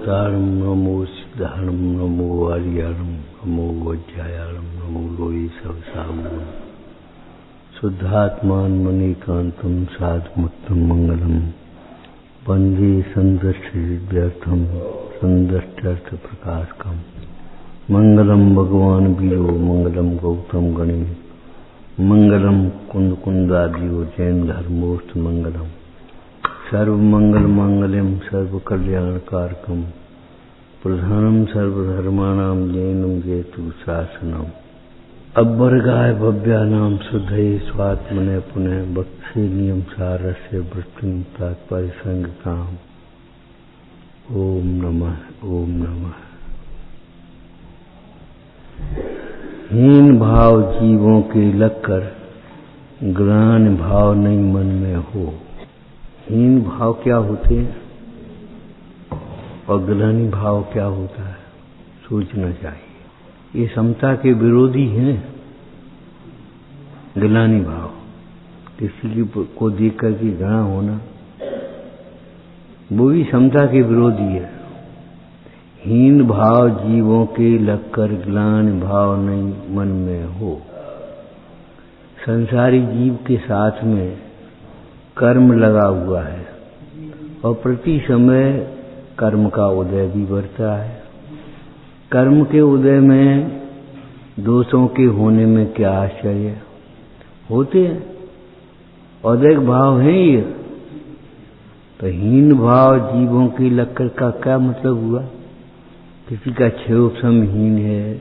शारदाणं नमो सिद्धाणं नमो आर्याणं नमो वज्रायाणं नमो लोये सवसावुणं शुद्धात्मान्मनीकान्तं साधुमुक्तं मंगलम वन्दे संदृष्टिव्यर्थं संदृष्ट्यर्थप्रकाशकं मंगलम भगवान वीरो मंगलम गौतम गणे मंगलम कुंदकुंदादियो जैन धर्मोस्त मंगलम सर्वमंगल मांगल्यम सर्वकल्याणकारकम प्रधानम सर्वधर्माणां जैनम जेतु शासनम अभ्वर्गाय भव्यानां शुद्धये स्वात्मने पुनः बक्षे नियम सारस्य वृत्तिं तात्पर्य संगताम् ओम नमः ओम नमः। हीन भाव जीवों के लगकर ग्लानि भाव नहीं मन में हो। हीन भाव क्या होते हैं और ग्लानि भाव क्या होता है, सोचना चाहिए। ये समता के विरोधी हैं। ग्लानि भाव किसी को देख करके घृणा होना, वो भी समता के विरोधी है। हीन भाव जीवों के लगकर ग्लानि भाव नहीं मन में हो। संसारी जीव के साथ में कर्म लगा हुआ है और प्रति समय कर्म का उदय भी बढ़ता है। कर्म के उदय में दोषों के होने में क्या आश्चर्य, होते हैं। औदैक भाव है ये। तो हीन भाव जीवों की लक्कर का क्या मतलब हुआ? किसी का क्षोभसम हीन है,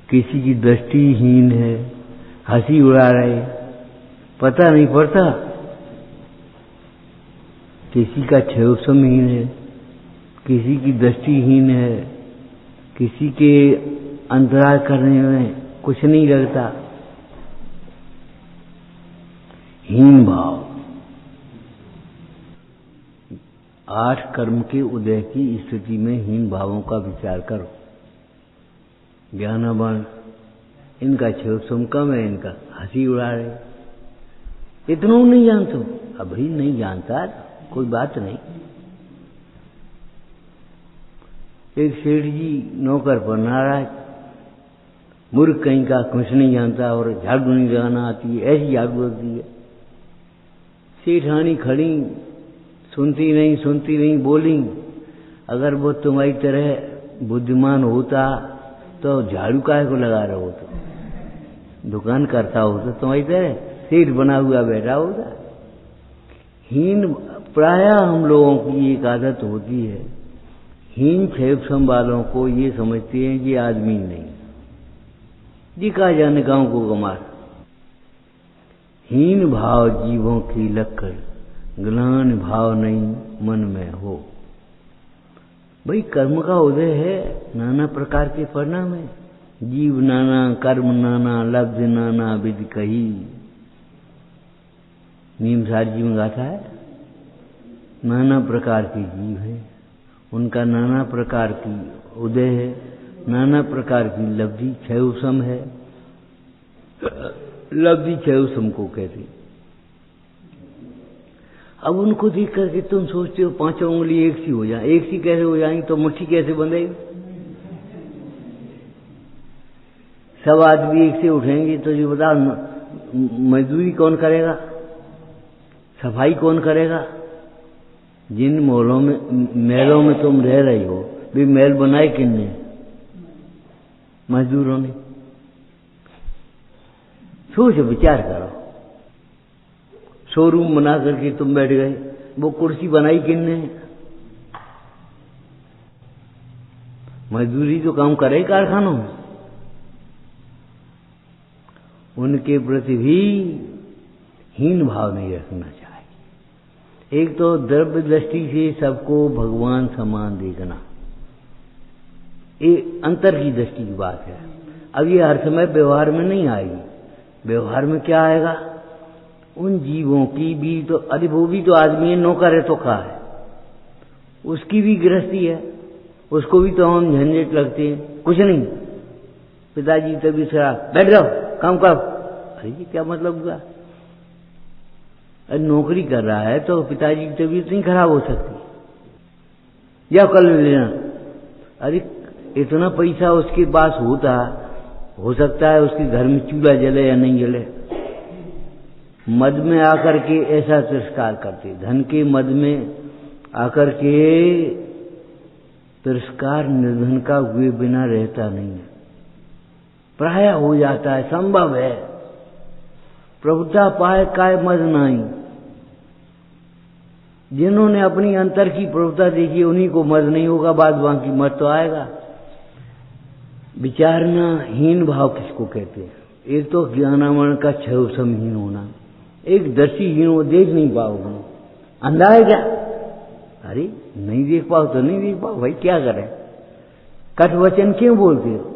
किसी की दृष्टि हीन है, हंसी उड़ा रहे, पता नहीं पड़ता। किसी का क्षोभसम हीन है, किसी की दृष्टिहीन है, किसी के अंतराल करने में कुछ नहीं लगता। हीन भाव 8 कर्म के उदय की स्थिति में हीन भावों का विचार करो। ज्ञानवान, इनका क्षोभसम कम है, इनका हंसी उड़ा रहे, इतना नहीं जानते। अभी नहीं जानता, कोई बात नहीं। एक सेठ जी नौकर पर नाराज, मूर्ख कहीं का, कुछ नहीं जानता और झाड़ू नहीं लगाना आती है, ऐसी झाड़ू लगती है। सेठानी खड़ी, सुनती नहीं, बोली। अगर वो तुम्हारी तरह बुद्धिमान होता तो झाड़ू काहे को लगा रहे हो? तो दुकान करता हो तो तुम्हारी तरह सेठ बना हुआ बैठा होता। हीन प्रायः हम लोगों की एक आदत होती है, हीन क्षोभसम वालों को ये समझते हैं कि आदमी नहीं, जी कहा जाने गांव को गमार। हीन भाव जीवों की लगकर ग्लानि भाव नहीं मन में हो। भाई कर्म का उदय है, नाना प्रकार के परिणाम है। जीव नाना, कर्म नाना, लब्ध नाना, विधि कही। नीमसार जी में गाथा है, नाना प्रकार के जीव हैं, उनका नाना प्रकार की उदय है, नाना प्रकार की लब्धि क्षयोसम है। लब्धि क्षयोसम को कहते। अब उनको देख करके तुम सोचते हो पांचों उंगली एक सी हो जाए। एक सी कैसे हो जाएंगी? तो मुट्ठी कैसे बंधेगी? सब आदमी एक से उठेंगे तो ये बता, मजदूरी कौन करेगा? सफाई कौन करेगा? जिन महलों में तुम रह रही हो, भी महल बनाए किसने? मजदूरों ने। सोचो, विचार करो। शोरूम बना करके तुम बैठ गए, वो कुर्सी बनाई किसने? मजदूरी तो काम करे कारखानों में। उनके प्रति भी हीन भाव नहीं रखना चाहिए। एक तो द्रव्य दृष्टि से सबको भगवान समान देखना, ये अंतर की दृष्टि की बात है। अब ये हर समय व्यवहार में नहीं आएगी। व्यवहार में क्या आएगा? उन जीवों की भी तो, अरे वो भी तो आदमी है, नौकर है तो क्या है, उसकी भी गृहस्थी है, उसको भी तो हम झंझट लगते हैं। कुछ नहीं, पिताजी तबीयत खराब, बैठ जाओ काम करो। अरे ये क्या मतलब हुआ? अरे नौकरी कर रहा है तो पिताजी की तबीयत नहीं खराब हो सकती, या कर लेना, अरे इतना पैसा उसके पास होता, हो सकता है उसके घर में चूल्हा जले या नहीं जले। मद में आकर के ऐसा तिरस्कार करते, धन के मद में आकर के तिरस्कार निर्धन का हुए बिना रहता नहीं है, प्राय हो जाता है, संभव है। प्रभुता पाए काय मद नहीं। जिन्होंने अपनी अंतर की प्रभुता देखी उन्हीं को मद नहीं होगा, बाद बाकी मद तो आएगा। विचारना हीन भाव किसको कहते हैं? एक तो ज्ञानामण का क्षय समहीन होना, एक दृष्टिहीन हो, देख नहीं पाओगे, अंधा है क्या? अरे नहीं देख पाओ तो नहीं देख पाओ भाई, क्या करें? कट वचन क्यों बोलते हो?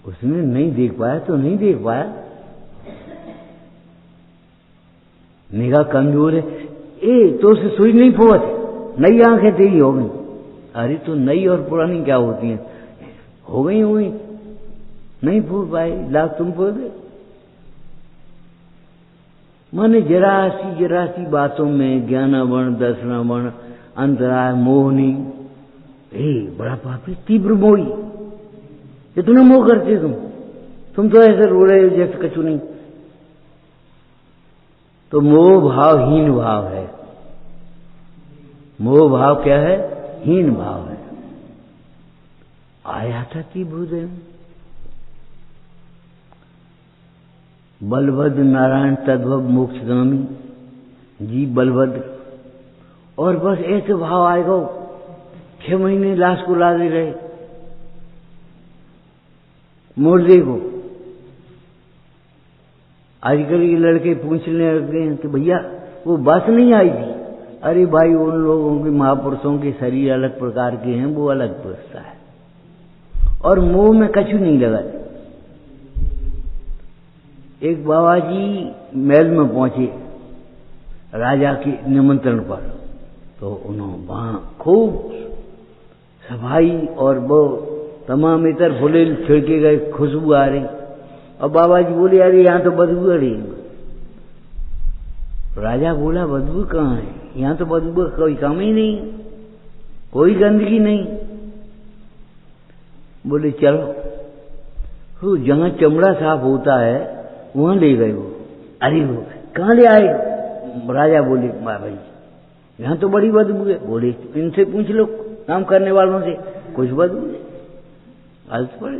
उसने नहीं देख पाया तो नहीं देख पाया, निगाह कमजोर है। तो उसे सुई नहीं फोड़त, नई आंखें तेरी हो गई। अरे तो नई और पुरानी क्या होती हैं? हो गई नहीं फूट पाई, लाख तुम फोड़ दे। माने जरासी बातों में ज्ञानावर्ण, दर्शनावर्ण, अंतराय, मोहनी, बड़ा पापी, तीव्र मोही, इतना मोह करते तुम तो ऐसे रो रहे हो जैसे कछु नहीं। तो मोह भाव हीन भाव है। मोह भाव क्या है? हीन भाव है। आया था तीव्र बलभद्र नारायण तद्भव मोक्षगामी जी बलभद्र, और बस ऐसे भाव आएगा। 6 महीने लाश को ला दे रहे, मुर्दे को। आजकल के लड़के पूछने लगते हैं कि भैया वो बस नहीं आई थी। अरे भाई उन लोगों के, महापुरुषों के शरीर अलग प्रकार के हैं, वो अलग पुरुषता है, और मुंह में कछु नहीं लगा। एक बाबा जी महल में पहुंचे राजा के निमंत्रण पर, तो उन्होंने वहां खूब सफाई और वो तमाम इतर फूले छिड़के गए, खुशबू आ रही। और बाबा जी बोले अरे यहाँ तो बदबू आ रही। राजा बोला बदबू कहाँ है? यहाँ तो बदबू का कोई काम ही नहीं, कोई गंदगी नहीं। बोले चलो, तो जहाँ चमड़ा साफ होता है वहां ले गए वो। अरे वो कहाँ ले आए? राजा बोले भाई यहाँ तो बड़ी बदबू है। बोले इनसे पूछ लो, काम करने वालों से, कुछ बदबू नहीं। आलस पड़े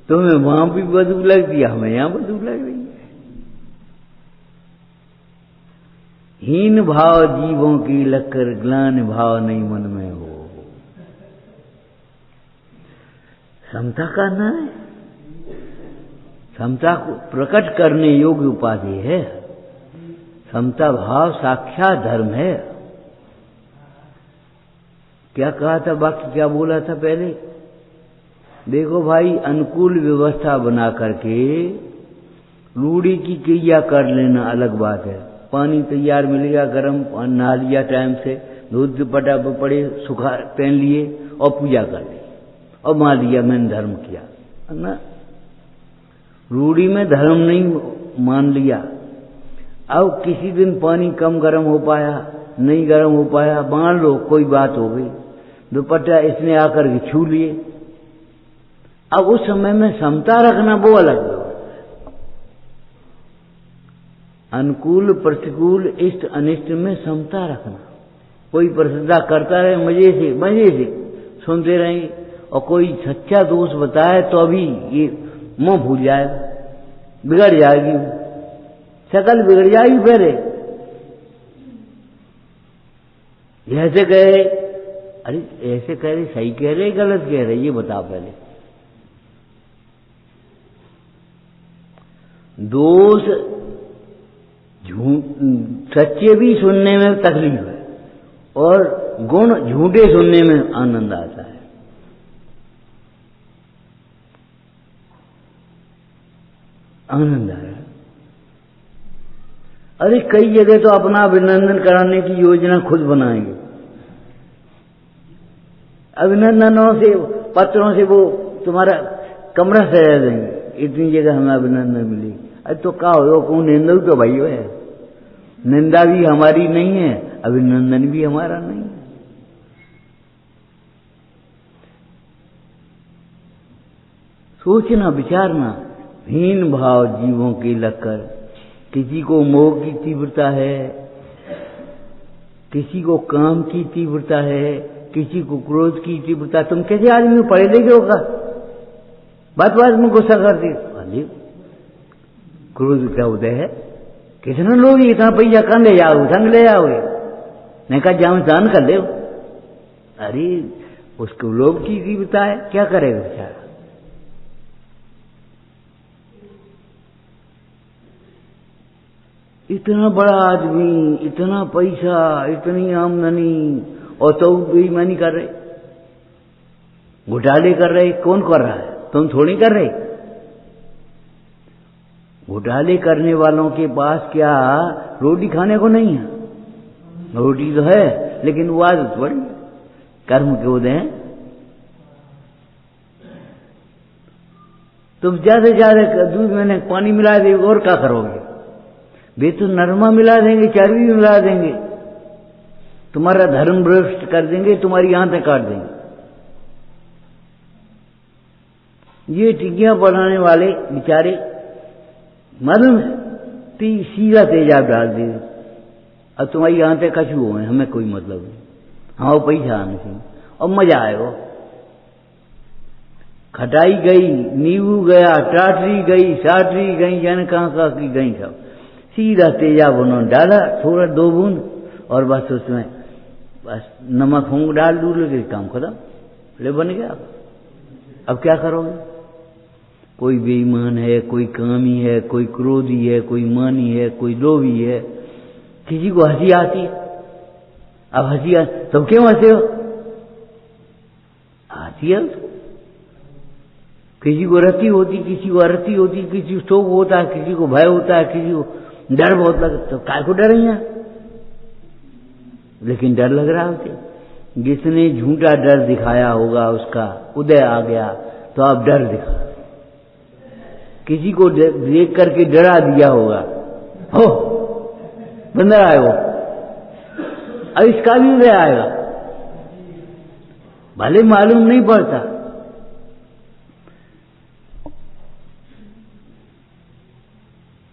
तुम्हें वहां भी बदबू लगती है, हमें यहां बदबू लग रही है। हीन भाव जीवों की लगकर ग्लान भाव नहीं मन में हो। समता करना है, समता को प्रकट करने योग्य उपाधि है। समता भाव साक्षात धर्म है। क्या कहा था वाक्य, क्या बोला था पहले? देखो भाई, अनुकूल व्यवस्था बना करके रूढ़ी की क्रिया कर लेना अलग बात है। पानी तैयार मिलेगा, गर्म नहा लिया टाइम से, दूध दुपट्टा पड़े सुखा पहन लिए और पूजा कर ली और मान लिया मैंने धर्म किया ना। रूढ़ी में धर्म नहीं मान लिया। अब किसी दिन पानी कम गर्म हो पाया, नहीं गर्म हो पाया, मान लो कोई बात हो गई, दुपट्टा इसने आकर के छू लिए। अब उस समय में समता रखना वो अलग है। अनुकूल प्रतिकूल इष्ट अनिष्ट में समता रखना। कोई प्रसिद्धा करता रहे मजे से सुनते रहेंगे, और कोई सच्चा दोष बताए तो अभी ये मुंह भूल जाएगा, बिगड़ जाएगी, शकल बिगड़ जाएगी। पहले ऐसे कहे, अरे ऐसे कह रहे, सही कह रहे गलत कह रहे, ये बताओ पहले। दोष सच्चे भी सुनने में तकलीफ है, और गुण झूठे सुनने में आनंद आता है। आनंद आ रहा है। अरे कई जगह तो अपना अभिनंदन कराने की योजना खुद बनाएंगे। अभिनंदनों से, पत्रों से वो तुम्हारा कमरा सजा देंगे, इतनी जगह हमें अभिनंदन मिली। अरे तो का हो कौन निंदू तो भाई है, निंदा भी हमारी नहीं है, अभिनंदन भी हमारा नहीं है। सोचना विचारना, हीन भाव जीवों के लगकर, किसी को मोह की तीव्रता है, किसी को काम की तीव्रता है, किसी को क्रोध की तीव्रता। तुम कैसे आदमी पढ़े लिखे होगा, बात बात में गुस्सा कर दी, क्रोध क्या उदय है। कितना लोग इतना पैसा कहाँ ले जाओ, संग ले जाओगे, नहीं कहा जाओ दान कर ले। अरे उसको लोभ की तीव्रता है, क्या करेगा बेचारा। इतना बड़ा आदमी, इतना पैसा, इतनी आमदनी, और तो बेईमानी कर रहे, घोटाले कर रहे। कौन कर रहा है, तुम थोड़ी कर रहे। घोटाले करने वालों के पास क्या रोटी खाने को नहीं है, रोटी तो है लेकिन वो आदत बड़ी कर्म के उदय हैं। तुम ज्यादा से ज्यादा दूध में पानी मिला देंगे और क्या करोगे, वे तो नरमा मिला देंगे, चर्बी मिला देंगे, तुम्हारा धर्म भ्रष्ट कर देंगे, तुम्हारी आंखें काट देंगे। ये टिक्कियां बनाने वाले बेचारे मालूम सीधा तेजाब डाल दे, अब तुम्हारी आंखें कछु हो, हमें कोई मतलब नहीं, हाँ पैसा आने से और मजा आएगा। खटाई गई, नींबू गया, टाटरी गई, साटरी गई, जाने कहाँ की गई, सब सीधा तेजाब उन्होंने डाला, थोड़ा 2 बूंद, और बस उसमें बस नमक होंग डाल दूर के काम खत्म, ले बन गया। अब क्या करोगे, कोई बेईमान है, कोई कामी है, कोई क्रोधी है, कोई मानी है, कोई लोभी है, किसी को हंसी आती है। अब हंसी तुम क्यों हंसे हो, आती है। किसी को रति होती, किसी को अरती होती, किसी को शोक होता है, किसी को भय होता है, किसी को डर बहुत लगता। तो काय को डर है, लेकिन डर लग रहा है। जिसने झूठा डर दिखाया होगा उसका उदय आ गया, तो आप डर दिखा। किसी को देख करके डरा दिया होगा, हो बंदर आए हो, अब इसका भी उदय आएगा, भले मालूम नहीं पड़ता।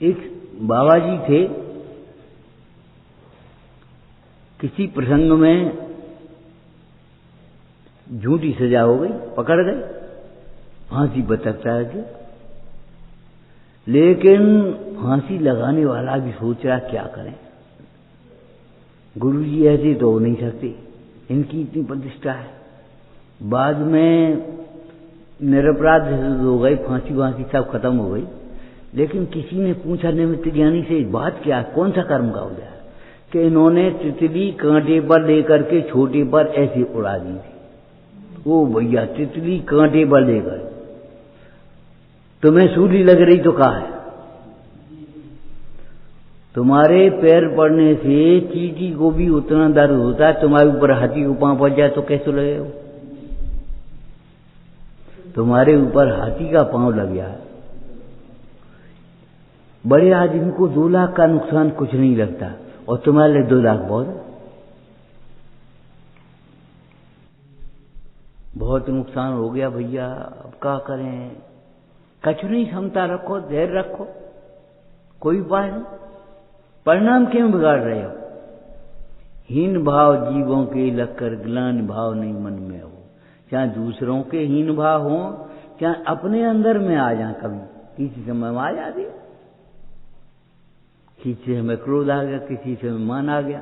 एक बाबा जी थे, किसी प्रसंग में झूठी सजा हो गई, पकड़ गए, फांसी पर तख्ता है। लेकिन फांसी लगाने वाला भी सोच रहा क्या करें, गुरु जी ऐसे तो हो नहीं सकते, इनकी इतनी प्रतिष्ठा है। बाद में निरपराध हो गए, फांसी वांसी सब खत्म हो गई। लेकिन किसी ने पूछा निमित्त ज्ञानी से, बात क्या, कौन सा कर्म का उदय, कि इन्होंने तितली कांटे पर लेकर के छोटे पर ऐसे उड़ा दी थी। ओ भैया, तितली कांटे पर लेकर, तुम्हें सूली लग रही तो कहा है, तुम्हारे पैर पड़ने से चींटी को भी उतना दर्द होता है, तुम्हारे ऊपर हाथी को पांव पड़ जाए तो कैसे लगेगा। तुम्हारे ऊपर हाथी का पांव लग गया, बड़े आदमी को 2 लाख का नुकसान कुछ नहीं लगता, और तुम्हारे लिए 2 लाख बहुत नुकसान हो गया भैया। अब क्या करें, कछु नहीं, क्षमता रखो, धैर्य रखो, कोई उपाय नहीं। परिणाम क्यों बिगाड़ रहे हो। हीन भाव जीवों के लगकर ग्लानि भाव नहीं मन में हो, चाहे दूसरों के हीन भाव हो, चाहे अपने अंदर में आ जाए। कभी किसी समय में आ जाती, किसी से हमें क्रोध आ गया, किसी से हमें मान आ गया।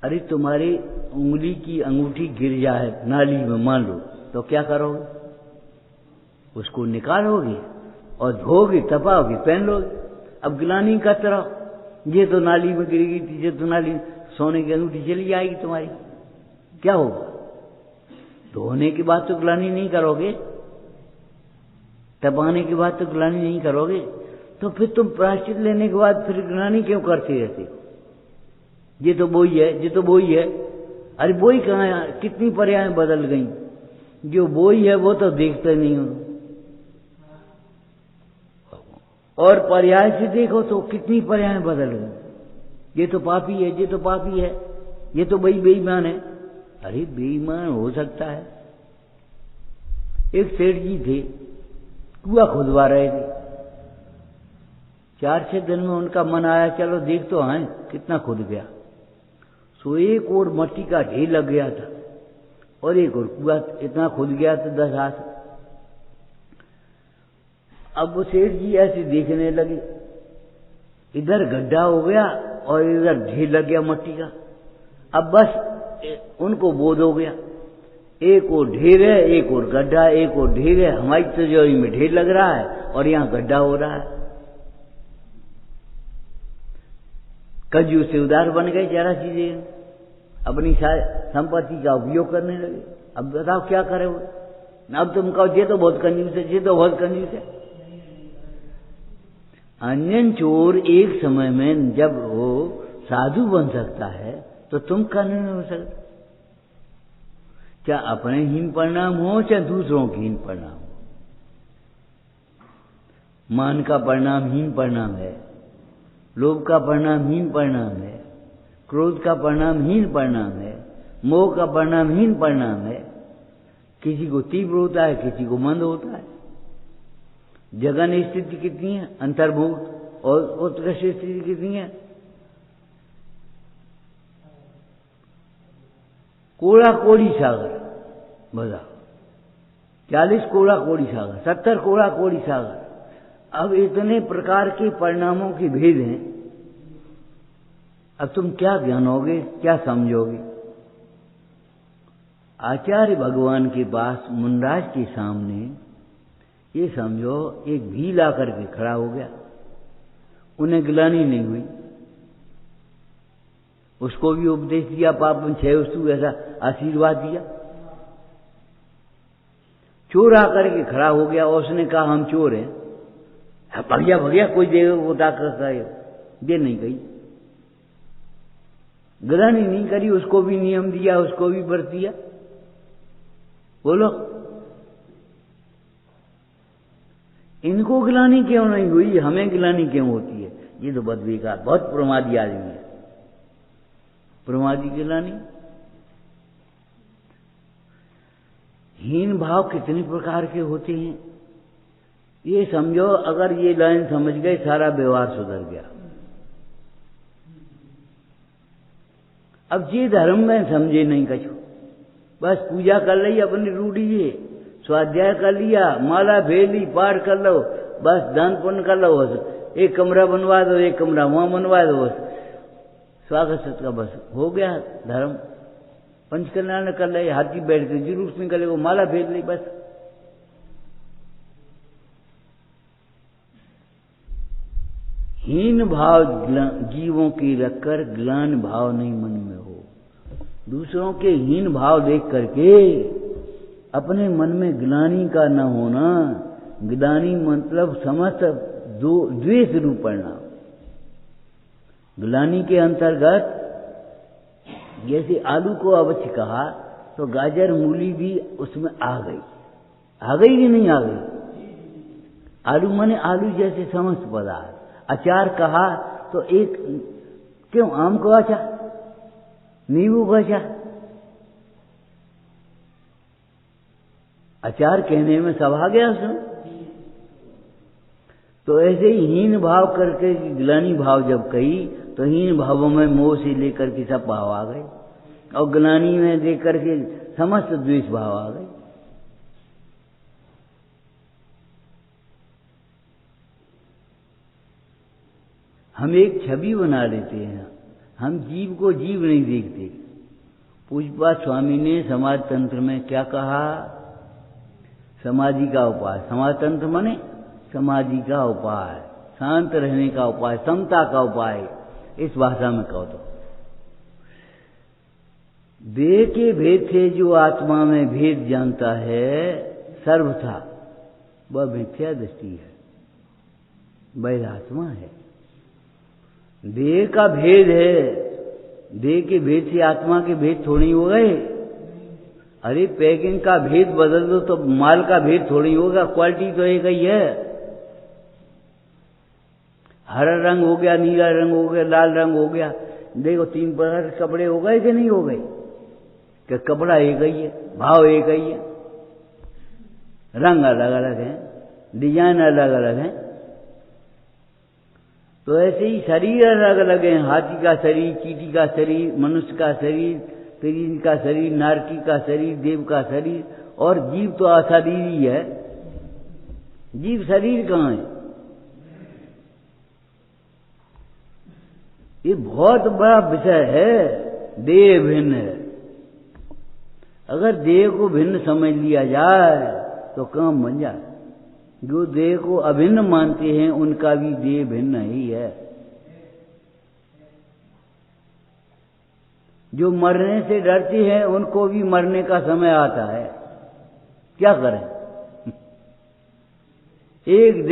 अरे तुम्हारी उंगली की अंगूठी गिर जाए नाली में, मान लो, तो क्या करोगे, उसको निकालोगे और धोगे, तपाओगे, पहन लोगे। अब ग्लानि का तरह, ये तो नाली में गिरेगी, तीसरे तो नाली, सोने की अंगूठी चली जाएगी तुम्हारी, क्या होगा। धोने के बाद तो ग्लानि नहीं करोगे, तपाने के बाद तो ग्लानि नहीं करोगे, तो फिर तुम प्रायश्चित लेने के बाद फिर ग्लानि क्यों करते रहते। ये तो बोई है, ये तो बोई है। अरे बोई कहाँ है, कितनी पर्यायें बदल गई। जो बोई है वो तो देखते नहीं हो, और पर्याय से देखो तो कितनी पर्यायें बदल गई। ये तो पापी है, ये तो पापी है, ये तो बेईमान है। अरे बेईमान हो सकता है। एक सेठ जी थे, कुआं खुदवा रहे थे। 4-6 दिन में उनका मन आया, चलो देख तो आए कितना खुद गया। सो एक और मट्टी का ढेर लग गया था और एक और कुआं इतना खुद गया था 10 हाथ। अब वो सेठ जी ऐसे देखने लगे, इधर गड्ढा हो गया और इधर ढेर लग गया मट्टी का। अब बस उनको बोध हो गया, एक और ढेर है, एक और गड्ढा, एक और ढेर है। हमारी तिजोरी में ढेर लग रहा है और यहां गड्ढा हो रहा है। कंजूस से उदार बन गए, जरा चीजें अपनी संपत्ति का उपयोग करने लगे। अब बताओ क्या करे वो। अब तुम कहो ये तो बहुत कंजूस है, ये तो बहुत कंजूस है। अन्यन चोर एक समय में जब वो साधु बन सकता है तो तुम कानून में हो सकते। क्या अपने हीन परिणाम हो चाहे दूसरों के हीन परिणाम हो। मान का परिणाम हीन परिणाम है, लोभ का परिणाम हीन परिणाम है, क्रोध का परिणाम हीन परिणाम है, मोह का परिणाम हीन परिणाम है। किसी को तीव्र होता है, किसी को मंद होता है। जगन स्थिति कितनी है, अंतर्भूत, और उत्कृष्ट स्थिति कितनी है। कोड़ा कोड़ी सागर, बताओ 40 कोड़ा कोड़ी सागर, 70 कोड़ा कोड़ी सागर। अब इतने प्रकार के परिणामों के भेद हैं। अब तुम क्या जानोगे, क्या समझोगे। आचार्य भगवान के पास मुनराज के सामने ये समझो एक भील आकर के खड़ा हो गया, उन्हें गिलानी नहीं हुई। उसको भी उपदेश दिया, पापम क्षय वस्तु, ऐसा आशीर्वाद दिया। चोर आकर के खड़ा हो गया और उसने कहा हम चोर हैं, भगया भगया कोई देगा वो ताकत है, ये नहीं कही। गिलानी नहीं करी, उसको भी नियम दिया, उसको भी व्रत दिया। बोलो इनको गिलानी क्यों नहीं हुई, हमें गिलानी क्यों होती है। ये तो बहुत बेकार, बहुत प्रमादी आदमी है। प्रमादी गिलानी। हीन भाव कितने प्रकार के होते हैं ये समझो। अगर ये लाइन समझ गए सारा व्यवहार सुधर गया। अब ये धर्म में समझे नहीं कछु, बस पूजा कर ली अपनी रूढ़ी है, स्वाध्याय कर लिया, माला फेर ली, पाठ कर लो, बस दान पुण्य कर लो, बस एक कमरा बनवा दो, एक कमरा वहां बनवा दो, बस स्वागत सत्कार, बस हो गया धर्म। पंचकल्याण कर ले, हाथी बैठ के जुलूस निकले, वो माला फेर ली, बस। हीन भाव जीवों की रखकर ग्लान भाव नहीं मन में हो। दूसरों के हीन भाव देख करके अपने मन में ग्लानि का न होना। ग्लानि मतलब समस्त द्वेष रूप परिणाम। ग्लानि के अंतर्गत जैसे आलू को अवश्य कहा तो गाजर मूली भी उसमें आ गई कि नहीं आ गई। आलू माने आलू जैसे समस्त पदार्थ। अचार कहा तो एक क्यों आम को अचार, नींबू का अचार, अचार कहने में सब आ गया उसमें। तो ऐसे ही हीन भाव करके ग्लानि भाव जब कही तो हीन भावों में मोह से लेकर के सब भाव आ गए और ग्लानि में देख करके समस्त द्वेष भाव आ गए। हम एक छवि बना लेते हैं, हम जीव को जीव नहीं देखते। पूज्यपाद स्वामी ने समाज तंत्र में क्या कहा, समाधि का उपाय। समाज तंत्र माने समाधि का उपाय, शांत रहने का उपाय, समता का उपाय, इस भाषा में कहो तो। देह के भेद से जो आत्मा में भेद जानता है सर्वथा वह मिथ्या दृष्टि है, वह आत्मा है। देह का भेद है, देह के भेद से आत्मा के भेद थोड़ी हो गए। अरे पैकिंग का भेद बदल दो तो माल का भेद थोड़ी होगा, क्वालिटी तो एक ही है। हरा रंग हो गया, नीला रंग हो गया, लाल रंग हो गया, देखो 3 प्रकार के कपड़े हो गए कि नहीं हो गए? कि कपड़ा एक ही है, भाव एक ही है, रंग अलग अलग हैं, डिजाइन अलग अलग हैं। तो ऐसे ही शरीर अलग अलग हैं। हाथी का शरीर, चींटी का शरीर, मनुष्य का शरीर, तिरिन का शरीर, नारकी का शरीर, देव का शरीर, और जीव तो अशरीर ही है। जीव शरीर कहाँ है? ये बहुत बड़ा विषय है। देह भिन्न है। अगर देह को भिन्न समझ लिया जाए तो काम बन जाए। जो देह को अभिन्न मानते हैं उनका भी देह भिन्न ही है। जो मरने से डरते हैं उनको भी मरने का समय आता है। क्या करें? एक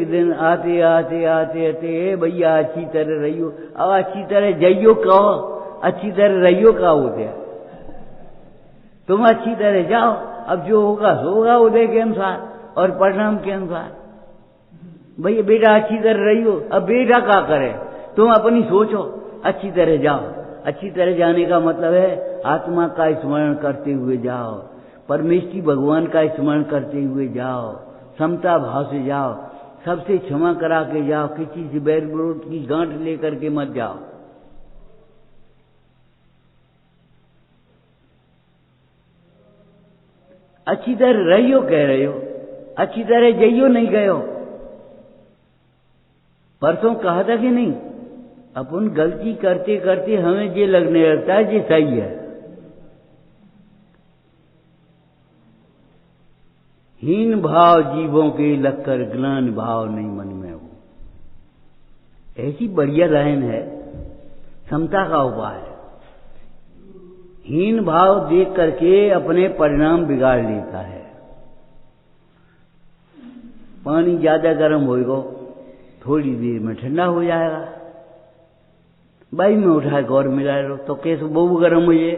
दिन आते आते भैया अच्छी तरह रहियो। अब अच्छी तरह जइयो कहो, अच्छी तरह रहियो का होते हैं। तुम अच्छी तरह जाओ, अब जो होगा सो होगा उदय के अनुसार और परिणाम के अनुसार। भैया बेटा अच्छी तरह रहियो। अब बेटा क्या करे? तुम अपनी सोचो, अच्छी तरह जाओ। अच्छी तरह जाने का मतलब है आत्मा का स्मरण करते हुए जाओ, परमेश्वरी भगवान का स्मरण करते हुए जाओ, समता भाव से जाओ, सबसे क्षमा करा के जाओ, किसी से बैर विरोध की गांठ लेकर के मत जाओ। अच्छी तरह रहियो कह रहे हो, अच्छी तरह जइयो नहीं गए हो। परसों कहा था कि नहीं, अपन गलती करते करते हमें ये लगने लगता है ये सही है। हीन भाव जीवों के लगकर ग्लान भाव नहीं मन में हो। ऐसी बढ़िया लाइन है, समता का उपाय है। हीन भाव देख करके अपने परिणाम बिगाड़ लेता है। पानी ज्यादा गर्म होएगा, थोड़ी देर में ठंडा हो जाएगा। बाई में उठाए गौर मिला लो तो कैसे बहु गर्म हुई है।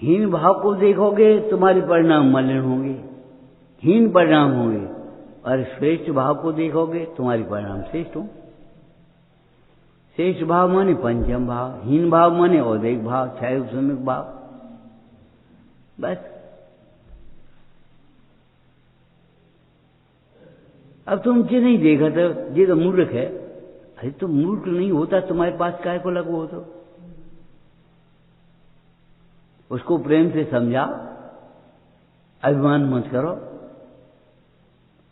हीन भाव को देखोगे तुम्हारे परिणाम मलिन होंगे, हीन परिणाम होंगे। और श्रेष्ठ भाव को देखोगे तुम्हारे परिणाम श्रेष्ठ होंगे। श्रेष्ठ भाव माने पंचम भाव, हीन भाव माने औदैहिक भाव, छायोपशमिक भाव। बस अब तुम ये नहीं देखा तो ये तो मूर्ख है। अरे तो मूर्ख नहीं होता तुम्हारे पास काय को लगो हो? तो उसको प्रेम से समझाओ, अभिमान मत करो,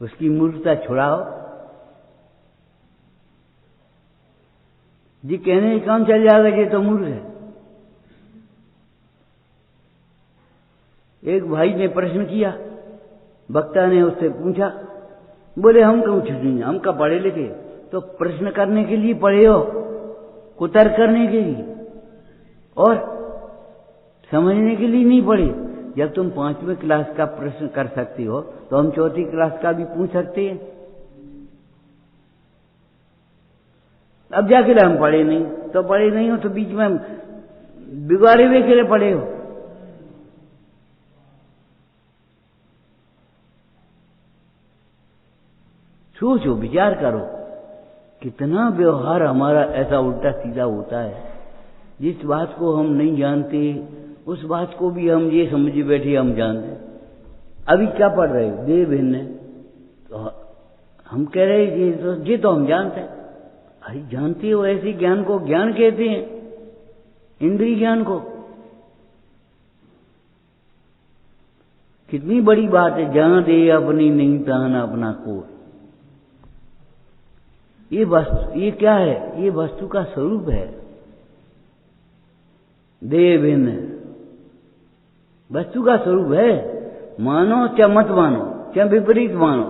उसकी मूर्खता छुड़ाओ। जी कहने का काम चल जाएगा ये तो मूर्ख है। एक भाई ने प्रश्न किया, वक्ता ने उससे पूछा, बोले हम क्यों छुट्टी, हम का पढ़े लिखे? तो प्रश्न करने के लिए पढ़े हो, कुतर्क करने के लिए, और समझने के लिए नहीं पढ़े। जब तुम 5वीं क्लास का प्रश्न कर सकते हो तो हम 4वीं क्लास का भी पूछ सकते हैं। अब जाके हम पढ़े नहीं, तो पढ़े नहीं हो तो बीच में बिगाड़े हुए के लिए पढ़े हो। सोचो, विचार करो, कितना व्यवहार हमारा ऐसा उल्टा सीधा होता है। जिस बात को हम नहीं जानते उस बात को भी हम ये समझे बैठे हम जानते। अभी क्या पढ़ रहे हो? देह भिन्न है, तो हम कह रहे ये तो हम जानते हैं। अरे जानते हो, ऐसे ज्ञान को ज्ञान कहते हैं, इंद्रिय ज्ञान को। कितनी बड़ी बात है, जहां दे अपनी नहीं तहां अपना को। ये वस्तु, ये क्या है? ये वस्तु का स्वरूप है। देह भिन्न वस्तु का स्वरूप है। मानो क्या मत मानो, क्या विपरीत मानो,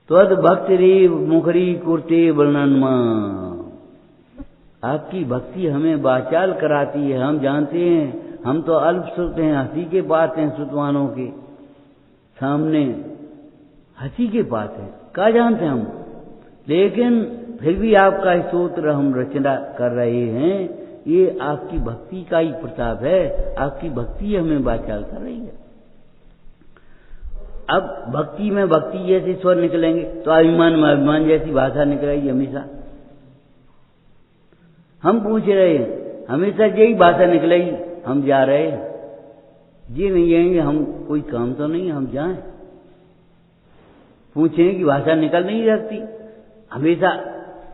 त्वद भक्ति रे मुखरी कुर्ते वर्णन। आपकी भक्ति हमें वाचाल कराती है। हम जानते हैं हम तो अल्प श्रुत हैं, हंसी के बात हैं, श्रुतवानों के सामने हंसी के बात है, क्या जानते हैं हम। लेकिन फिर भी आपका स्तोत्र हम रचना कर रहे हैं। ये आपकी भक्ति का ही प्रताप है। आपकी भक्ति हमें वाचाल कर रही है। अब भक्ति में भक्ति जैसे स्वर निकलेंगे तो अभिमान में अभिमान जैसी भाषा निकलेगी हमेशा। हम पूछ रहे हैं, हमेशा यही भाषा निकलेगी, हम जा रहे हैं, ये नहीं जाएंगे, हम कोई काम तो नहीं हम जाएं। पूछें कि भाषा निकल नहीं सकती हमेशा,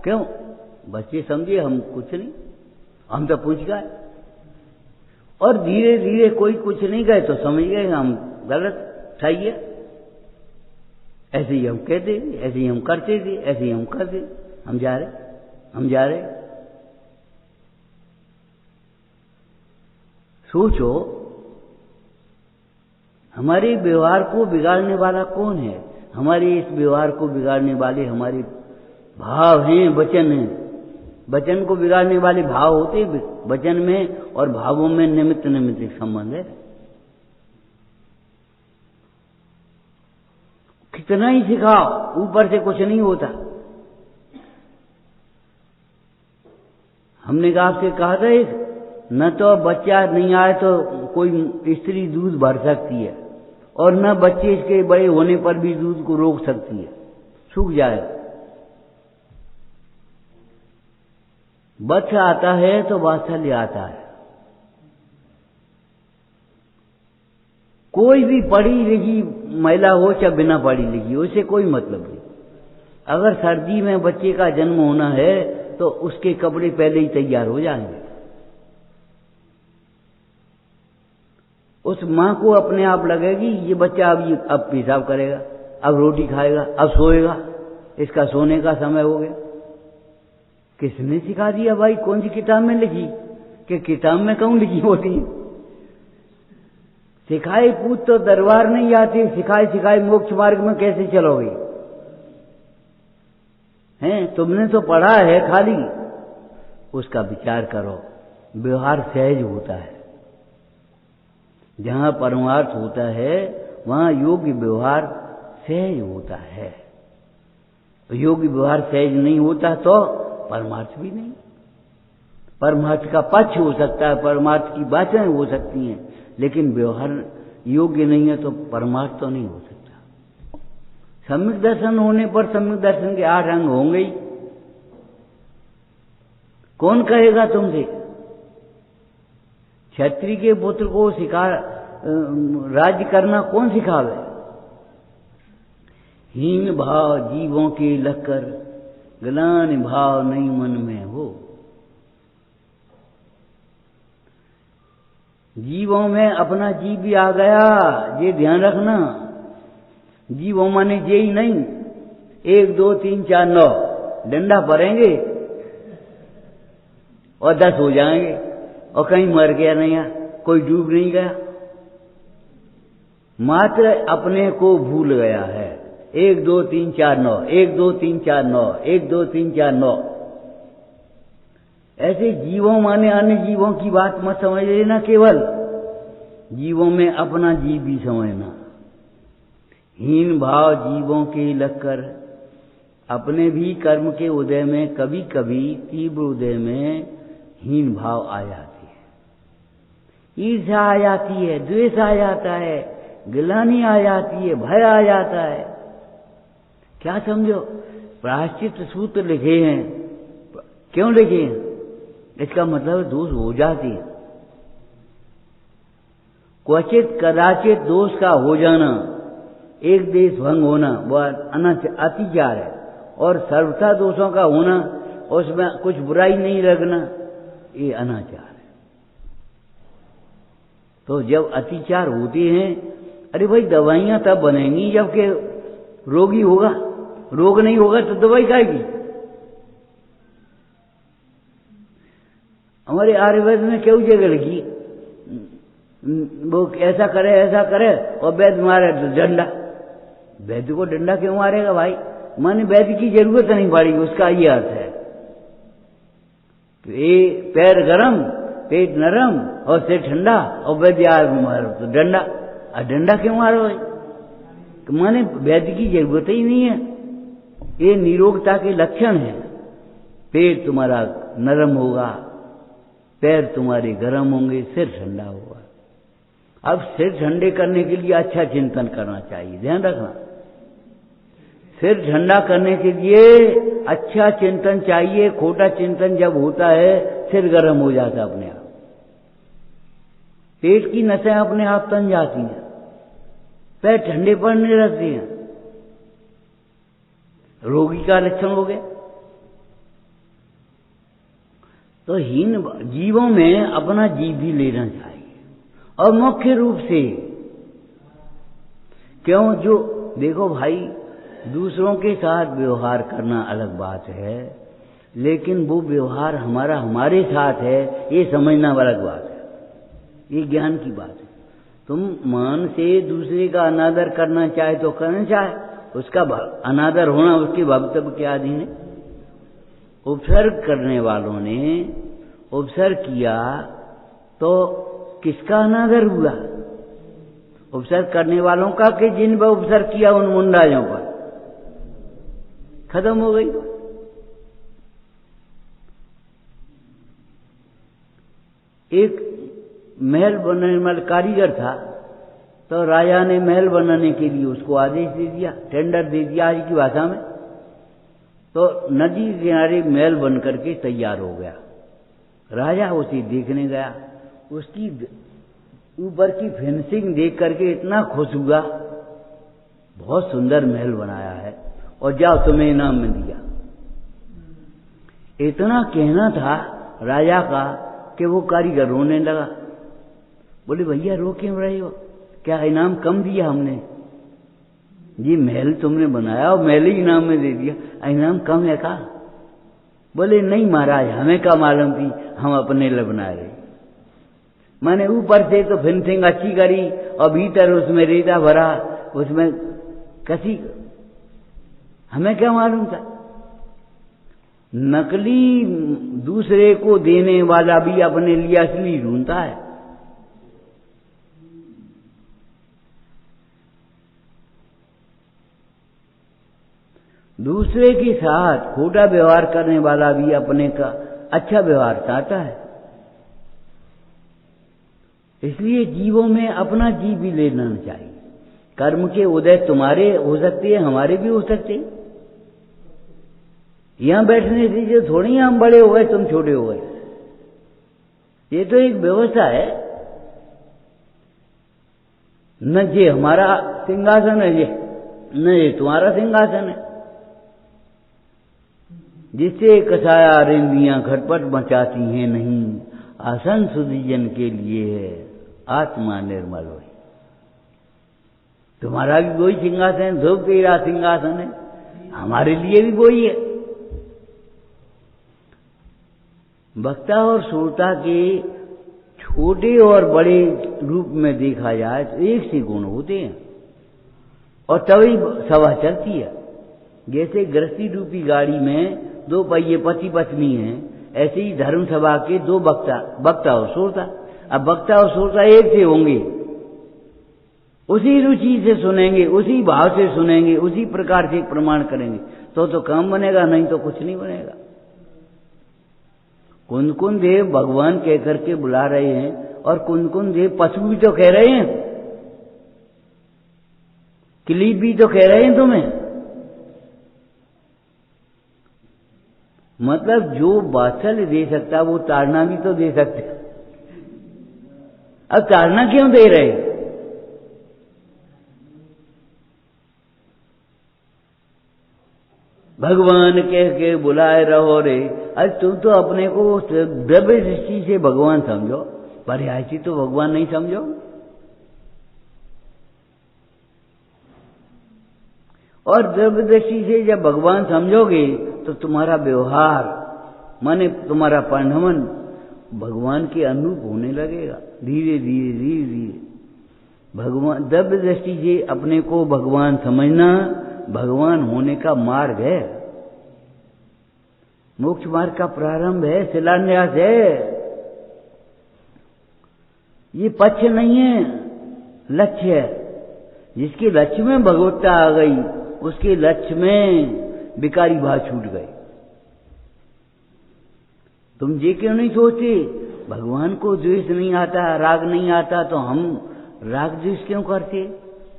क्यों? बच्चे समझे हम कुछ नहीं, हम तो पूछ गए, और धीरे धीरे कोई कुछ नहीं गए तो समझ गए हम गलत सही है। ऐसे ही हम कहते थे, ऐसे ही हम करते थे, ऐसे ही हम करते, हम जा रहे। सोचो, हमारे व्यवहार को बिगाड़ने वाला कौन है? हमारे इस व्यवहार को बिगाड़ने वाले हमारे भाव हैं, वचन हैं। वचन को बिगाड़ने वाले भाव होते वचन में, और भावों में निमित्त संबंध है। कितना ही सिखाओ, ऊपर से कुछ नहीं होता। हमने आपसे कहा था, एक न तो बच्चा नहीं आए तो कोई स्त्री दूध भर सकती है, और न बच्चे इसके बड़े होने पर भी दूध को रोक सकती है, सूख जाए। बच्चा आता है तो वात्सल्य आता है। कोई भी पढ़ी लिखी महिला हो चाहे बिना पढ़ी लिखी, उससे कोई मतलब नहीं। अगर सर्दी में बच्चे का जन्म होना है तो उसके कपड़े पहले ही तैयार हो जाएंगे। उस मां को अपने आप लगेगी ये बच्चा अब पेशाब करेगा, अब रोटी खाएगा, अब सोएगा, इसका सोने का समय हो गया। किसने सिखा दिया भाई? कौन सी किताब में लिखी? कि किताब में कहूं लिखी होती? सिखाए पूत तो दरबार नहीं आती, सिखाए सिखाए मोक्ष मार्ग में कैसे चलोगे? हैं, तुमने तो पढ़ा है खाली, उसका विचार करो। व्यवहार सहज होता है, जहां परमार्थ होता है वहां योग्य व्यवहार सहज होता है। योग्य व्यवहार सहज नहीं होता तो परमार्थ भी नहीं। परमार्थ का पक्ष हो सकता है, परमार्थ की बातें हो सकती हैं, लेकिन व्यवहार योग्य नहीं है तो परमार्थ तो नहीं हो सकता। सम्यक दर्शन होने पर सम्यक दर्शन के 8 अंग होंगे ही। कौन कहेगा तुमसे? क्षत्रिय के पुत्र को राज्य करना कौन सिखावे? हीन भाव जीवों के लकर, ग्लानि भाव नहीं मन में हो। जीवों में अपना जीव भी आ गया, ये ध्यान रखना। जीवों माने ये ही नहीं 1 2 3 4 9 डंडा भरेंगे और 10 हो जाएंगे, और कहीं मर गया नहीं, कोई डूब नहीं गया, मात्र अपने को भूल गया है। 1 2 3 4 9, 1 2 3 4 9, 1 2 3 4 9। ऐसे जीवों माने अन्य जीवों की बात मत समझ लेना, केवल जीवों में अपना जीव भी समझना। हीन भाव जीवों के लगकर, अपने भी कर्म के उदय में कभी कभी तीव्र उदय में हीन भाव आ जाती है, ईर्ष्या आ जाती है, द्वेष आ जाता है, गिलानी आ जाती है, भय आ जाता है। क्या समझो? प्रायश्चित सूत्र लिखे हैं। क्यों लिखे हैं? इसका मतलब दोष हो जाती है। क्वचित कदाचित दोष का हो जाना, एक देश भंग होना, वह अतिचार है, और सर्वथा दोषों का होना, उसमें कुछ बुराई नहीं लगना, ये अनाचार है। तो जब अतिचार होते हैं, अरे भाई दवाइयां तब बनेंगी जबकि रोगी होगा, रोग नहीं होगा तो दवाई खाएगी। हमारे आयुर्वेद में क्यों जगह लिखी? वो ऐसा करे और वैद्य मारे तो डंडा। वैद्य को डंडा क्यों मारेगा भाई? माने वैद्य की जरूरत नहीं पड़ेगी, उसका ये अर्थ है। तो ये पैर गरम, पेट नरम और सिर ठंडा, और वैद्य मारो तो डंडा। डंडा क्यों मारो भाई? तो माने वैद्य की जरूरत ही नहीं है। ये निरोगता के लक्षण है। पेट तुम्हारा नरम होगा, पैर तुम्हारे गर्म होंगे, सिर ठंडा होगा। अब सिर ठंडे करने के लिए अच्छा चिंतन करना चाहिए, ध्यान रखना। सिर ठंडा करने के लिए अच्छा चिंतन चाहिए। खोटा चिंतन जब होता है सिर गर्म हो जाता है अपने आप, पेट की नसें अपने आप तन जाती हैं, पैर ठंडे पड़ने लगते हैं, रोगी का लक्षण हो गया। तो हीन जीवों में अपना जीव भी लेना चाहिए, और मुख्य रूप से क्यों, जो देखो भाई, दूसरों के साथ व्यवहार करना अलग बात है, लेकिन वो व्यवहार हमारा हमारे साथ है ये समझना अलग बात है, ये ज्ञान की बात है। तुम मन से दूसरे का अनादर करना चाहे तो करना चाहे, उसका अनादर होना उसके भवितव्य के अधीन है। उपसर्ग करने वालों ने उपसर्ग किया तो किसका अनादर हुआ? उपसर्ग करने वालों का, कि जिन पर उपसर्ग किया उन मुंडाजों पर। खत्म हो गई। एक महल बनाने वाला कारीगर था, तो राजा ने महल बनाने के लिए उसको आदेश दे दिया, टेंडर दे दिया आज की भाषा में। तो नदी किनारे महल बन करके तैयार हो गया। राजा उसे देखने गया, उसकी ऊपर की फिनिशिंग देख करके इतना खुश हुआ, बहुत सुंदर महल बनाया है और जाओ तुम्हें इनाम में दिया। इतना कहना था राजा का कि वो कारीगर रोने लगा। बोले भैया रो क्यों रहे हो, क्या इनाम कम दिया हमने? ये महल तुमने बनाया और महल ही इनाम में दे दिया, इनाम कम है का? बोले नहीं महाराज, हमें क्या मालूम थी, हम अपने लिए बना रहे। मैंने ऊपर से तो फिनिशिंग अच्छी करी और भीतर उसमें रेता भरा, उसमें कसी, हमें क्या मालूम था। नकली दूसरे को देने वाला भी अपने लिए असली ढूंढता है। दूसरे के साथ खोटा व्यवहार करने वाला भी अपने का अच्छा व्यवहार चाहता है। इसलिए जीवों में अपना जीव भी लेना चाहिए। कर्म के उदय तुम्हारे हो सकते हैं, हमारे भी हो सकते हैं। यहां बैठने से जो थोड़ी हम बड़े हो गए तुम छोटे हो गए, ये तो एक व्यवस्था है न। ये हमारा सिंहासन है, ये न ये तुम्हारा सिंहासन है। जिससे कसाया रिंदियां खटपट मचाती हैं नहीं, आसन सुधीजन के लिए है आत्मा निर्मल हो। तुम्हारा भी वही सिंहासन है, धूप तेरा सिंहासन है, हमारे लिए भी वही है। वक्ता और श्रोता के छोटे और बड़े रूप में देखा जाए तो एक से गुण होते हैं, और तभी सभा चलती है। जैसे गृहस्थी रूपी गाड़ी में दो पहिए पति पत्नी हैं, ऐसे ही धर्म सभा के दो वक्ता और श्रोता। अब वक्ता और श्रोता एक से होंगे, उसी रुचि से सुनेंगे, उसी भाव से सुनेंगे, उसी प्रकार से प्रमाण करेंगे, तो काम बनेगा, नहीं तो कुछ नहीं बनेगा। कुंद कुंद देव भगवान कह करके बुला रहे हैं, और कुंद कुंद देव पशु भी तो कह रहे हैं, किलीब भी तो कह रहे हैं तुम्हें। मतलब जो वात्सल्य दे सकता वो ताड़ना भी तो दे सकते। अब ताड़ना क्यों दे रहे? भगवान कह के बुलाए रहो रे। अरे तुम तो अपने को द्रव्य दृष्टि से भगवान समझो, पर्यायसी तो भगवान नहीं समझो। और द्रव्य दृष्टि से जब भगवान समझोगे तो तुम्हारा व्यवहार माने तुम्हारा परिणमन भगवान के अनुरूप होने लगेगा, धीरे धीरे धीरे धीरे। भगवान द्रव्य दृष्टि से अपने को भगवान समझना भगवान होने का मार्ग है, मोक्ष मार्ग का प्रारंभ है, शिलान्यास है। ये पक्ष नहीं है, लक्ष्य है। जिसके लक्ष्य में भगवत्ता आ गई उसके लक्ष्य में विकारी भाव छूट गए। तुम ये क्यों नहीं सोचते भगवान को द्वेष नहीं आता, राग नहीं आता, तो हम राग द्वेष क्यों करते?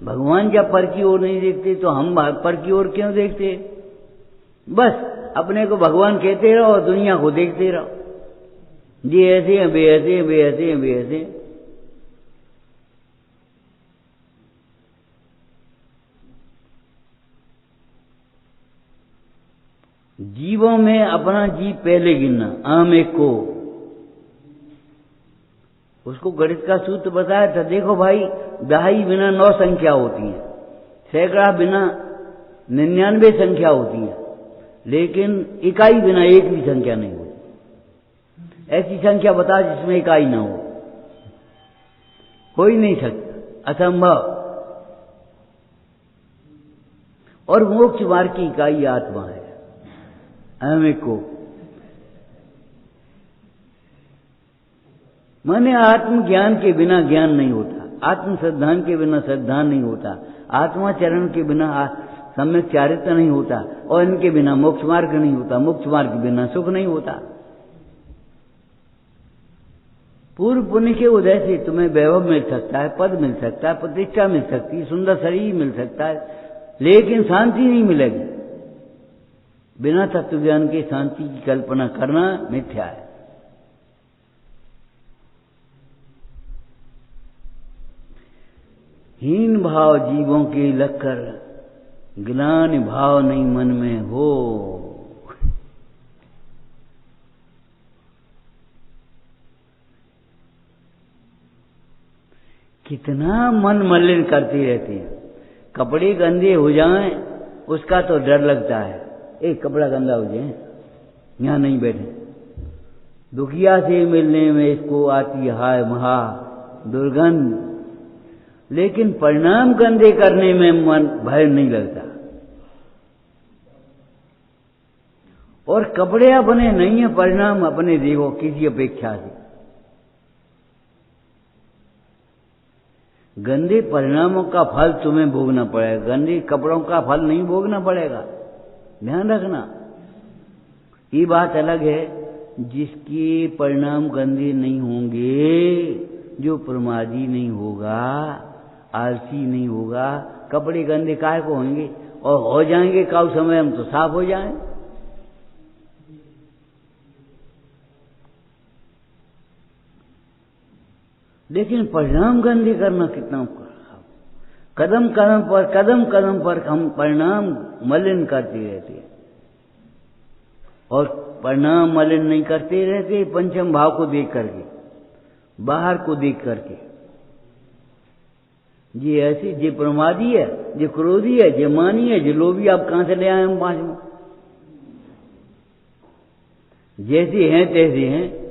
भगवान जब पर की ओर नहीं देखते तो हम पर की ओर क्यों देखते? बस अपने को भगवान कहते रहो और दुनिया को देखते रहो। ये ऐसे हैं, वे ऐसे हैं, वे ऐसे हैं, वे ऐसे हैं। जीवों में अपना जीव पहले गिनना, आम एक को। उसको गणित का सूत्र बताया था। देखो भाई, दहाई बिना 9 संख्या होती है, सैकड़ा बिना 99 संख्या होती है, लेकिन इकाई बिना एक भी संख्या नहीं होती। ऐसी संख्या बता जिसमें इकाई ना हो, हो ही नहीं सकता, असंभव। और मोक्ष मार्ग की इकाई आत्मा है, अहम एक को। माने आत्मज्ञान के बिना ज्ञान नहीं होता, आत्म श्रद्धान के बिना श्रद्धा नहीं होता, आत्माचरण के बिना सम्यक चारित्र नहीं होता, और इनके बिना मोक्ष मार्ग नहीं होता, मोक्ष मार्ग के बिना सुख नहीं होता। पूर्व पुण्य के उदय से तुम्हें वैभव मिल सकता है, पद मिल सकता है, प्रतिष्ठा मिल सकती है, सुंदर शरीर मिल सकता है, लेकिन शांति नहीं मिलेगी। बिना तत्व ज्ञान के शांति की कल्पना करना मिथ्या है। हीन भाव जीवों के लगकर ग्लानि भाव नहीं मन में हो। कितना मन मलिन करती रहती है। कपड़े गंदे हो जाएं उसका तो डर लगता है, एक कपड़ा गंदा हो जाए, यहां नहीं बैठे। दुखिया से मिलने में इसको आती हाय महा दुर्गंध, लेकिन परिणाम गंदे करने में मन भय नहीं लगता। और कपड़े अपने नहीं है, परिणाम अपने देखो किसी अपेक्षा से। गंदे परिणामों का फल तुम्हें भोगना पड़ेगा, गंदे कपड़ों का फल नहीं भोगना पड़ेगा, ध्यान रखना। ये बात अलग है, जिसके परिणाम गंदे नहीं होंगे, जो प्रमादी नहीं होगा, आलसी नहीं होगा। कपड़े गंदे काहे को होंगे, और हो जाएंगे काउ समय हम तो साफ हो जाएं। लेकिन परिणाम गंदे करना कितना, कदम कदम पर हम परिणाम मलिन करते रहते हैं। और परिणाम मलिन नहीं करते रहते पंचम भाव को देख करके, बाहर को देख करके। ये ऐसी, ये प्रमादी है, ये क्रोधी है, ये मानी है, ये लोभी। आप कहां से ले आए हम 5 में? जैसे हैं तैसे हैं।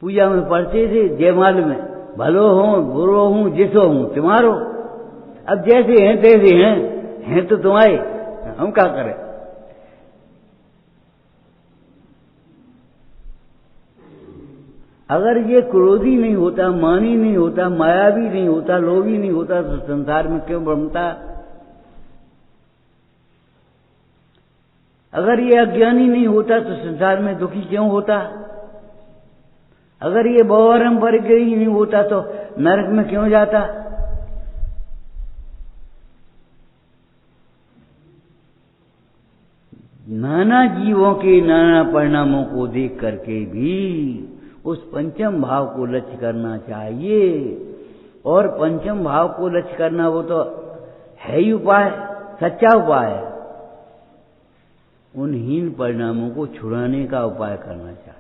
पूजा में पढ़ते थे जयमाल में, भलो हूं बुरो हूं जिसो हूं तुम्हारो। अब जैसे हैं तैसे हैं तो तुम्हारे, हम क्या करें? अगर ये क्रोधी नहीं होता, मानी नहीं होता, मायावी नहीं होता, लोभी नहीं होता, तो संसार में क्यों भ्रमता? अगर ये अज्ञानी नहीं होता तो संसार में दुखी क्यों होता? अगर ये बहुवरम परिग्रही नहीं होता तो नरक में क्यों जाता? नाना जीवों के नाना परिणामों को देख करके भी उस पंचम भाव को लक्ष्य करना चाहिए। और पंचम भाव को लक्ष्य करना वो तो है ही उपाय, सच्चा उपाय है। उन हीन परिणामों को छुड़ाने का उपाय करना चाहिए।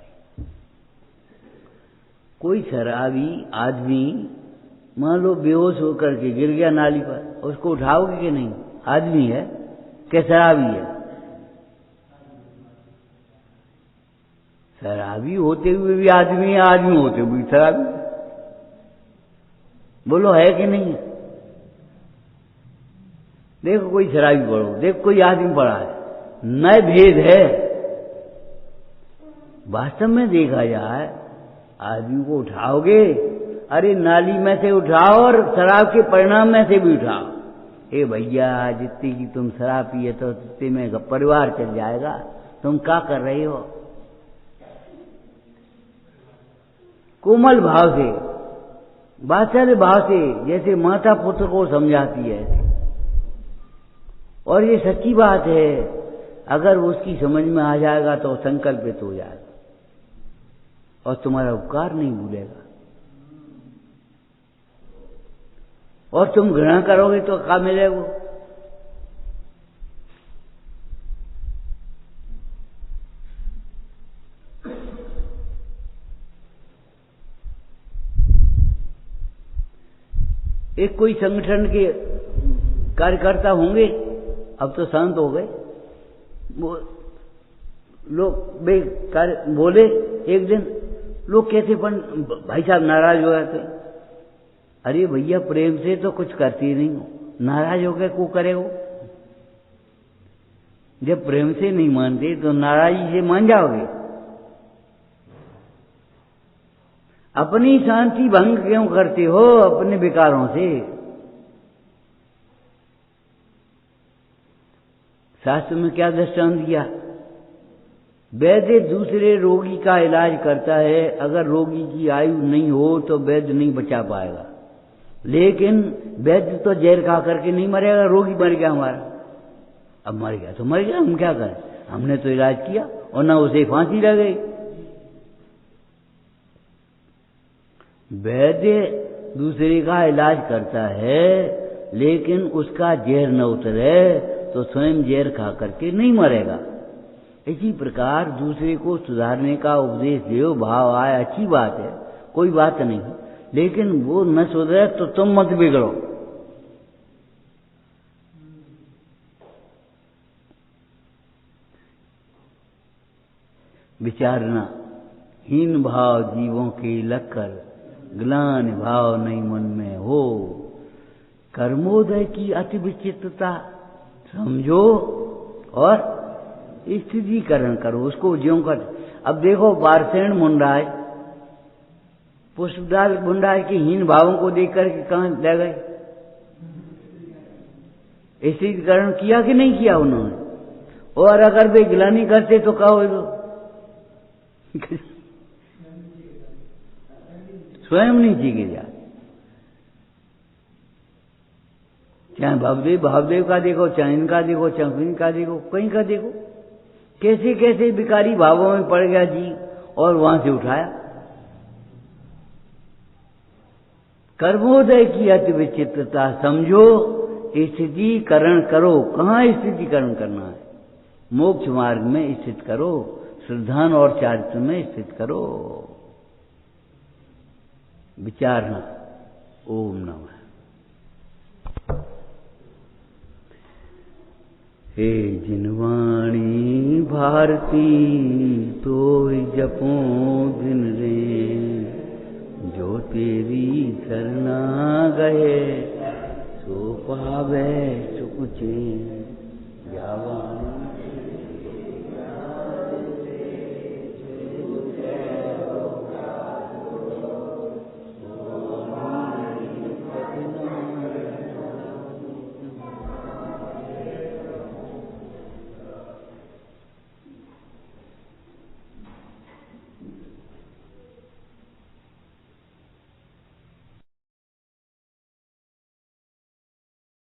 कोई शराबी आदमी मान लो बेहोश होकर के गिर गया नाली पर, उसको उठाओगे कि नहीं? आदमी है कि शराबी है? शराबी होते हुए भी आदमी है, आदमी होते हुए भी शराबी। बोलो है कि नहीं है? देखो कोई शराबी पढ़ो, देखो कोई आदमी पढ़ा है, नए भेद है। वास्तव में देखा जाए, आदमी को उठाओगे, अरे नाली में से उठाओ और शराब के परिणाम में से भी उठाओ। ए भैया, जितनी की तुम शराब पिए तो जितने में परिवार चल जाएगा, तुम क्या कर रहे हो? कोमल भाव से, वात्सल्य भाव से, जैसे माता पुत्र को समझाती है। और ये सच्ची बात है, अगर उसकी समझ में आ जाएगा तो संकल्पित हो जाएगा और तुम्हारा उपकार नहीं भूलेगा। और तुम घृणा करोगे तो क्या मिलेगा? एक कोई संगठन के कार्यकर्ता होंगे, अब तो शांत हो गए, वो लोग बोले एक दिन, लोग कहते भाई साहब नाराज हो जाते। अरे भैया प्रेम से तो कुछ करती नहीं हो, नाराज हो गए को करे हो? जब प्रेम से नहीं मानते तो नाराजी से मान जाओगे? अपनी शांति भंग क्यों करते हो अपने विकारों से? शास्त्र में क्या दृष्टांत दिया? वैद्य दूसरे रोगी का इलाज करता है, अगर रोगी की आयु नहीं हो तो वैद्य नहीं बचा पाएगा। लेकिन वैद्य तो जहर खा करके नहीं मरेगा, रोगी मर गया हमारा, अब मर गया तो मर गया, हम क्या करें? हमने तो इलाज किया और ना उसे फांसी लग गई। वैद्य दूसरे का इलाज करता है, लेकिन उसका जहर न उतरे तो स्वयं जहर खा करके नहीं मरेगा। इसी प्रकार दूसरे को सुधारने का उपदेश दो, भाव आए, अच्छी बात है, कोई बात नहीं, लेकिन वो न सुधरे तो तुम मत बिगड़ो। विचारना, हीन भाव जीवों के लगकर, ग्लानि भाव नहीं मन में हो, कर्मोदय की अति विचित्रता समझो और स्थिरीकरण करो, उसको ज्यों कर। अब देखो पार्सेण मुंडाए, पुष्पदाल मुंडाए के हीन भावों को देख करके कहां ले गए? स्थिरीकरण किया कि नहीं किया उन्होंने? और अगर वे गिलानी करते तो क्या हो? स्वयं नहीं जीगे जा। चाहे भावदेव का देखो, चाहे इनका देखो, चाहे इनका देखो, कहीं का देखो, कैसे कैसे विकारी भावों में पड़ गया जी और वहां से उठाया। कर्मोदय की अति विचित्रता समझो, स्थितीकरण करो। कहाँ स्थितीकरण करना है? मोक्ष मार्ग में स्थित करो, श्रद्धान और चारित्र में स्थित करो। विचारना। ओम नमः। हे जिनवाणी भारती तो जपो दिन रे, जो तेरी शरणा गए सो पावे सुख चैन।